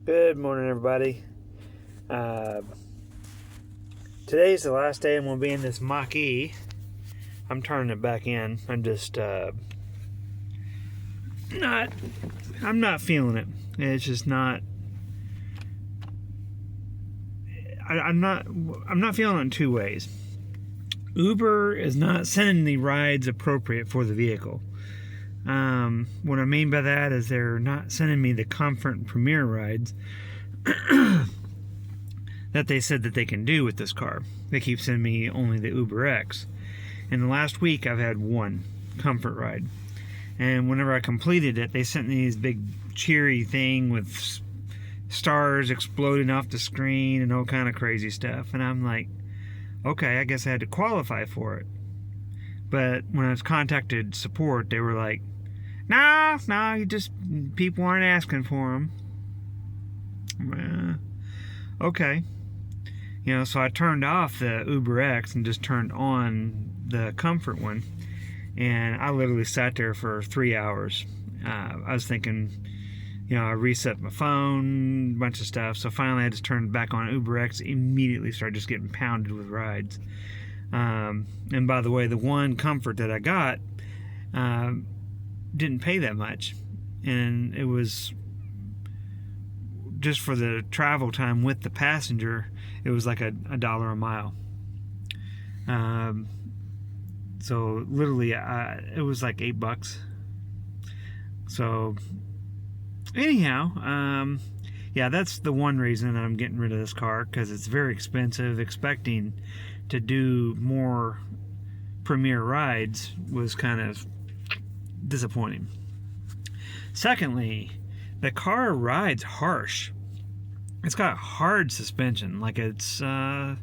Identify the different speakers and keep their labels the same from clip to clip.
Speaker 1: Good morning, everybody. Today's the last day I'm going to be in this Mach E. I'm turning it back in. I'm just I'm not feeling it. It's just not. I'm not feeling it in two ways. Uber is not sending the rides appropriate for the vehicle. What I mean by that is they're not sending me the Comfort and Premier rides that they said that they can do with this car. They keep sending me only the Uber X. In the last week, I've had one Comfort ride. And whenever I completed it, they sent me this big cheery thing with stars exploding off the screen and all kind of crazy stuff. And I'm like, okay, I guess I had to qualify for it. But when I was contacted support, they were like, no, people aren't asking for them. Okay. So I turned off the Uber X and just turned on the Comfort one. And I literally sat there for 3 hours. I was thinking, I reset my phone, a bunch of stuff. So finally I just turned back on Uber X, immediately started just getting pounded with rides. And by the way, the one Comfort that I got didn't pay that much. And it was just for the travel time with the passenger, it was like a dollar a mile. So literally, it was like $8. So anyhow, yeah, that's the one reason that I'm getting rid of this car, because it's very expensive. Expecting to do more Premier rides was kind of disappointing. Secondly, the car rides harsh. It's got hard suspension, like it still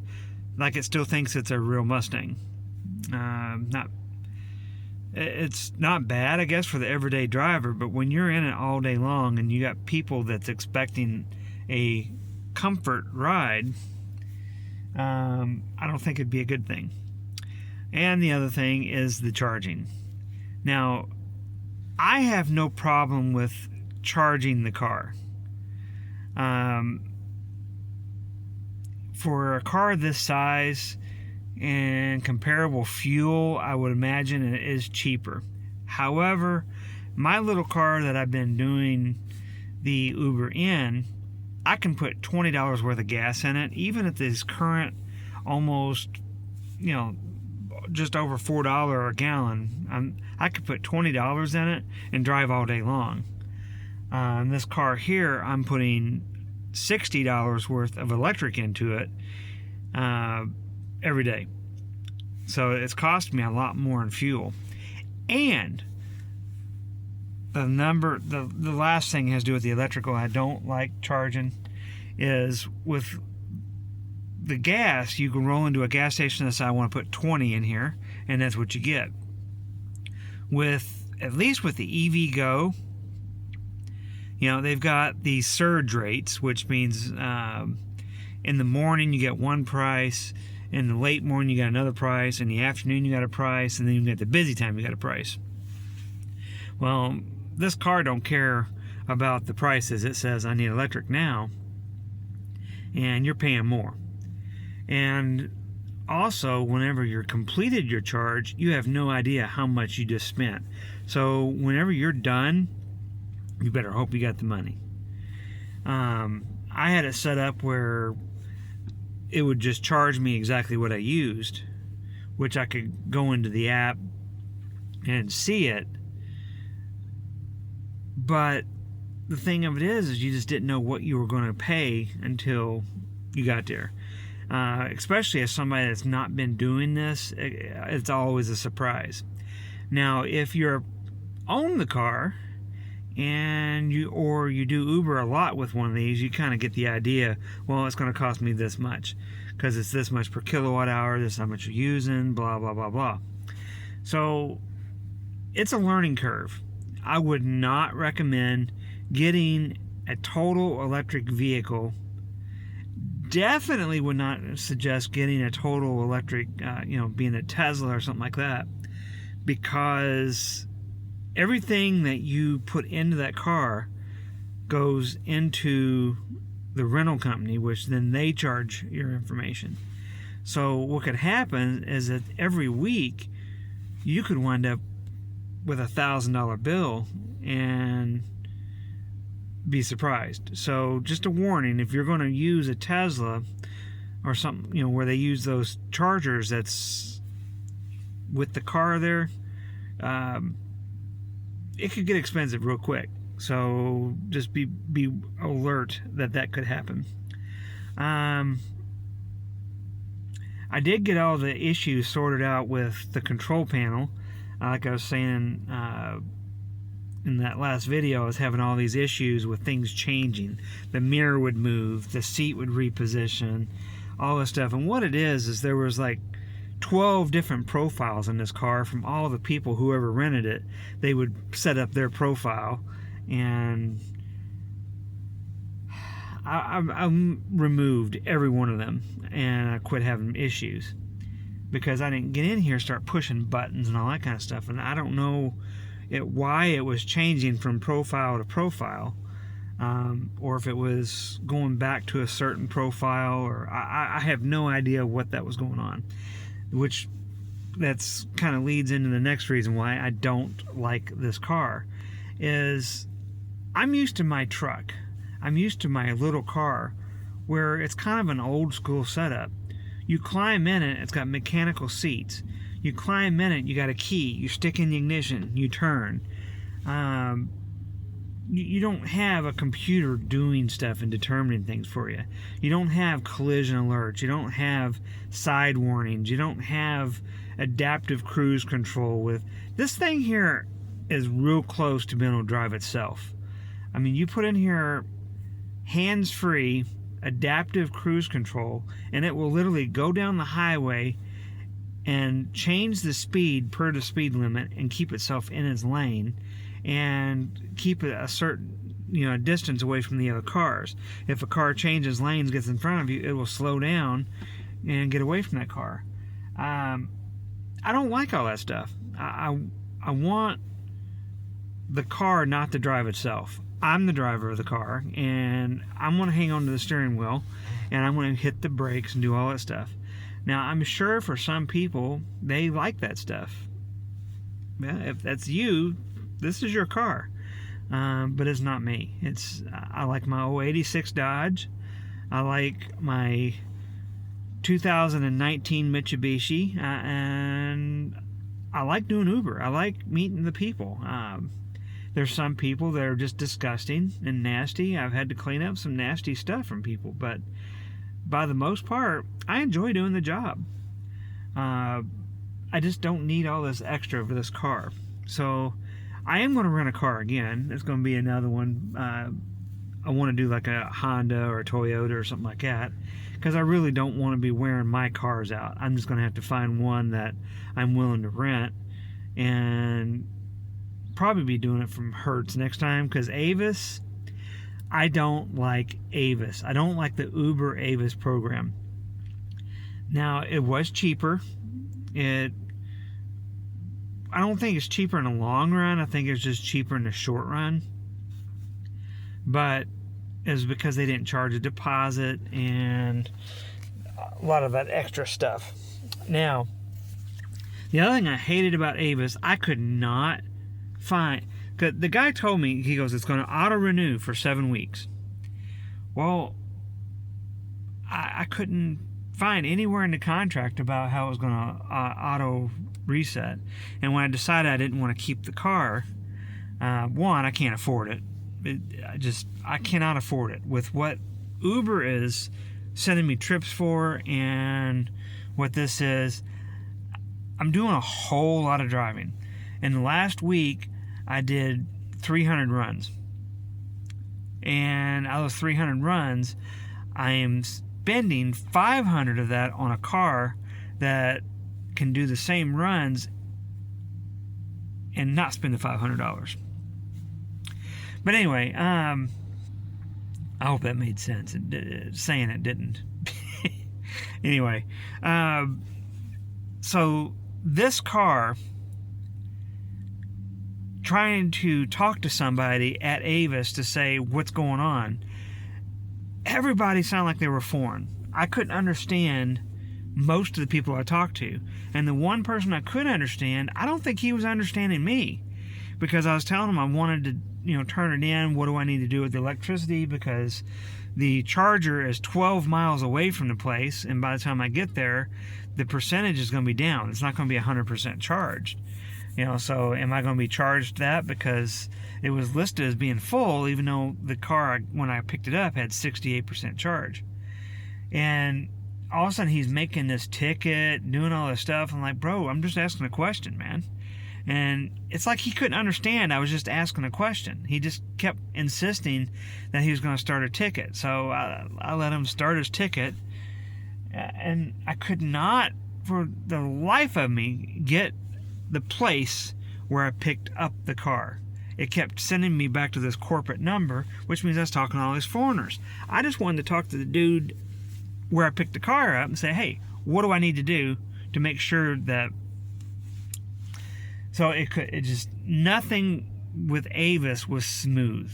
Speaker 1: thinks it's a real Mustang. It's not bad, I guess, for the everyday driver, but when you're in it all day long and you got people that's expecting a Comfort ride, I don't think it'd be a good thing. And the other thing is the charging. Now, I have no problem with charging the car. For a car this size and comparable fuel, I would imagine it is cheaper. However, my little car that I've been doing the Uber in, I can put $20 worth of gas in it, even at this current almost, just over $4 a gallon. I could put $20 in it and drive all day long. In this car here, I'm putting $60 worth of electric into it every day. So it's cost me a lot more in fuel. And the last thing has to do with the electrical I don't like charging is with the gas. You can roll into a gas station and say, I want to put 20 in here, and that's what you get. At least with the EV Go, they've got these surge rates, which means in the morning you get one price, in the late morning you got another price, in the afternoon you got a price, and then you get the busy time you got a price. Well, this car don't care about the prices. It says I need electric now, and you're paying more. And also, whenever you're completed your charge, you have no idea how much you just spent. So whenever you're done, you better hope you got the money. I had it set up where it would just charge me exactly what I used, which I could go into the app and see it. But the thing of it is you just didn't know what you were going to pay until you got there. Especially as somebody that's not been doing this, it's always a surprise. Now, if you own the car and you do Uber a lot with one of these, you kind of get the idea, well, it's going to cost me this much because it's this much per kilowatt hour, this is how much you're using, blah, blah, blah, blah. So it's a learning curve. I would not recommend getting a total electric vehicle. Definitely would not suggest getting a total electric, being a Tesla or something like that, because everything that you put into that car goes into the rental company, which then they charge your information. So what could happen is that every week you could wind up with $1,000 bill and be surprised. So just a warning, if you're going to use a Tesla or something, you know, where they use those chargers that's with the car there, it could get expensive real quick. So just be alert that could happen. I did get all the issues sorted out with the control panel. Like I was saying in that last video, I was having all these issues with things changing. The mirror would move, the seat would reposition, all this stuff. And what it is there was like 12 different profiles in this car from all the people, whoever rented it. They would set up their profile, and I removed every one of them, and I quit having issues because I didn't get in here, start pushing buttons and all that kind of stuff. And I don't know why it was changing from profile to profile, or if it was going back to a certain profile, or I have no idea what that was going on, which that's kind of leads into the next reason why I don't like this car. Is I'm used to my truck. I'm used to my little car where it's kind of an old school setup. You climb in it, it's got mechanical seats. You climb in it, you got a key, you stick in the ignition, you turn. You don't have a computer doing stuff and determining things for you. You don't have collision alerts. You don't have side warnings. You don't have adaptive cruise control. With this thing here is real close to being able to drive itself. I mean, you put in here hands-free adaptive cruise control, and it will literally go down the highway and change the speed per the speed limit and keep itself in its lane and keep it a certain, you know, distance away from the other cars. If a car changes lanes, gets in front of you, it will slow down and get away from that car. I don't like all that stuff. I want the car not to drive itself. I'm the driver of the car, and I'm going to hang on to the steering wheel, and I'm going to hit the brakes and do all that stuff. Now, I'm sure for some people, they like that stuff. Well, if that's you, this is your car. But it's not me. I like my 086 Dodge. I like my 2019 Mitsubishi, and I like doing Uber. I like meeting the people. There's some people that are just disgusting and nasty. I've had to clean up some nasty stuff from people, but by the most part, I enjoy doing the job. I just don't need all this extra for this car. So I am going to rent a car again. It's going to be another one. I want to do like a Honda or a Toyota or something like that, because I really don't want to be wearing my cars out. I'm just going to have to find one that I'm willing to rent, and probably be doing it from Hertz next time, because Avis, I don't like Avis. I don't like the Uber Avis program. Now, it was cheaper. I don't think it's cheaper in the long run. I think it's just cheaper in the short run. But it's because they didn't charge a deposit and a lot of that extra stuff. Now, the other thing I hated about Avis, I could not find, because the guy told me, he goes, it's going to auto renew for 7 weeks. Well, I couldn't find anywhere in the contract about how it was going to auto reset. And when I decided I didn't want to keep the car, one, I can't afford it. I cannot afford it with what Uber is sending me trips for, and what this is. I'm doing a whole lot of driving. In the last week, I did 300 runs. And out of those 300 runs, I am spending 500 of that on a car that can do the same runs and not spend the $500. But anyway, I hope that made sense. Saying it didn't. Anyway, so this car trying to talk to somebody at Avis to say what's going on. Everybody sounded like they were foreign. I couldn't understand most of the people I talked to. And the one person I could understand, I don't think he was understanding me, because I was telling him I wanted to, turn it in. What do I need to do with the electricity? Because the charger is 12 miles away from the place, and by the time I get there, the percentage is going to be down. It's not going to be 100% charged. So am I going to be charged that because it was listed as being full, even though the car, when I picked it up, had 68% charge? And all of a sudden, he's making this ticket, doing all this stuff. I'm like, bro, I'm just asking a question, man. And it's like he couldn't understand I was just asking a question. He just kept insisting that he was going to start a ticket. So I let him start his ticket. And I could not, for the life of me, get the place where I picked up the car. It kept sending me back to this corporate number, which means I was talking to all these foreigners. I just wanted to talk to the dude where I picked the car up and say, hey, what do I need to do to make sure that... So it just, nothing with Avis was smooth.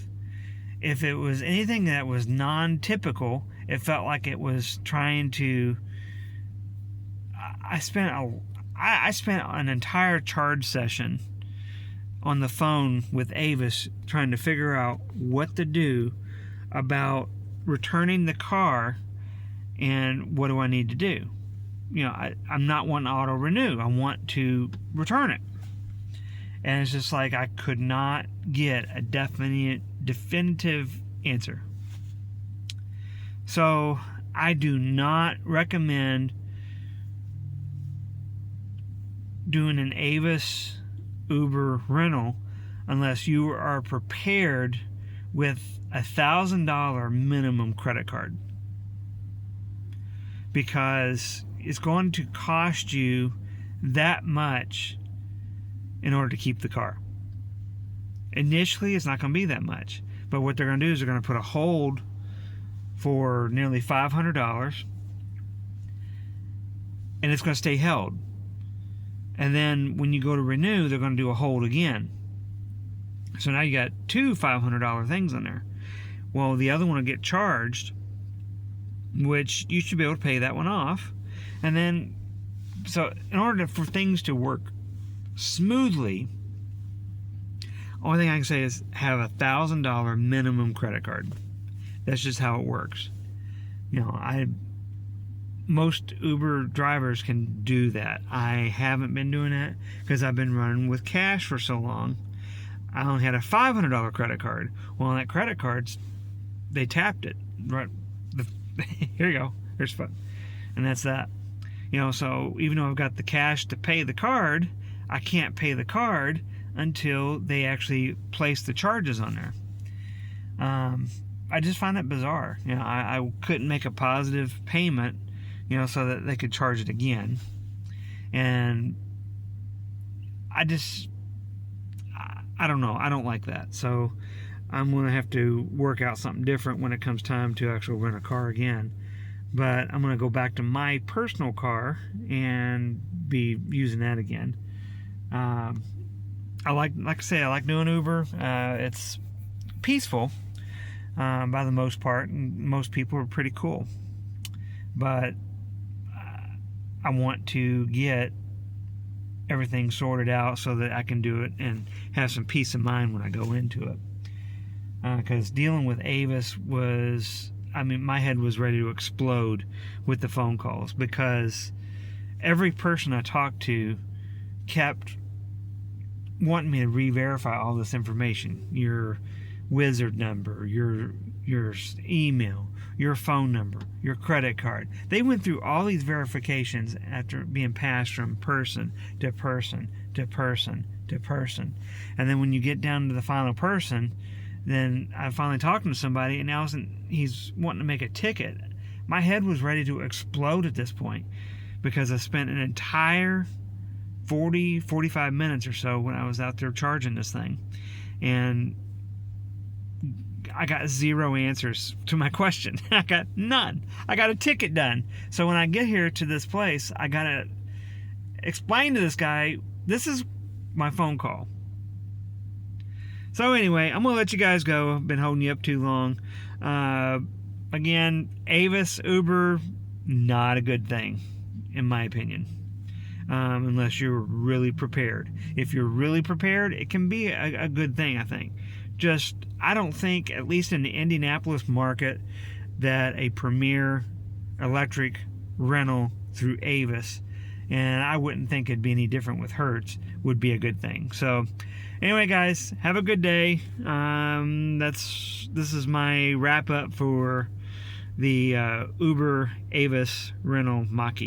Speaker 1: If it was anything that was non-typical, it felt like it was trying to... I spent an entire charge session on the phone with Avis trying to figure out what to do about returning the car and what do I need to do. I'm not wanting to auto renew. I want to return it. And it's just like I could not get a definitive answer. So I do not recommend doing an Avis Uber rental unless you are prepared with $1,000 minimum credit card, because it's going to cost you that much in order to keep the car. Initially, it's not going to be that much, but what they're going to do is they're going to put a hold for nearly $500, and it's going to stay held. And then when you go to renew, they're going to do a hold again. So now you got two $500 things in there. Well, the other one will get charged, which you should be able to pay that one off. And then, so in order for things to work smoothly, only thing I can say is have $1,000 minimum credit card. That's just how it works. Most Uber drivers can do that. I haven't been doing that because I've been running with cash for so long. I only had a $500 credit card. Well, on that credit card, they tapped it. Right, here you go. Here's fun, and that's that. So even though I've got the cash to pay the card, I can't pay the card until they actually place the charges on there. I just find that bizarre. I couldn't make a positive payment, so that they could charge it again. And I don't know. I don't like that. So I'm going to have to work out something different when it comes time to actually rent a car again. But I'm going to go back to my personal car and be using that again. I like I say, I like doing Uber. It's peaceful by the most part, and most people are pretty cool. But I want to get everything sorted out so that I can do it and have some peace of mind when I go into it. Because dealing with Avis was, my head was ready to explode with the phone calls, because every person I talked to kept wanting me to re-verify all this information. Your wizard number, your email, your phone number, your credit card. They went through all these verifications after being passed from person to person to person to person. And then when you get down to the final person, then I'm finally talking to somebody, and now he's wanting to make a ticket. My head was ready to explode at this point, because I spent an entire 45 minutes or so when I was out there charging this thing, and I got zero answers to my question. I got none. I got a ticket done. So when I get here to this place, I got to explain to this guy, this is my phone call. So anyway, I'm gonna let you guys go. I've been holding you up too long. Again, Avis, Uber, not a good thing, in my opinion. Unless you're really prepared. If you're really prepared, it can be a good thing, I think. Just, I don't think, at least in the Indianapolis market, that a premier electric rental through Avis, and I wouldn't think it'd be any different with Hertz, would be a good thing. So anyway, guys, have a good day. This is my wrap up for the Uber Avis rental Mach.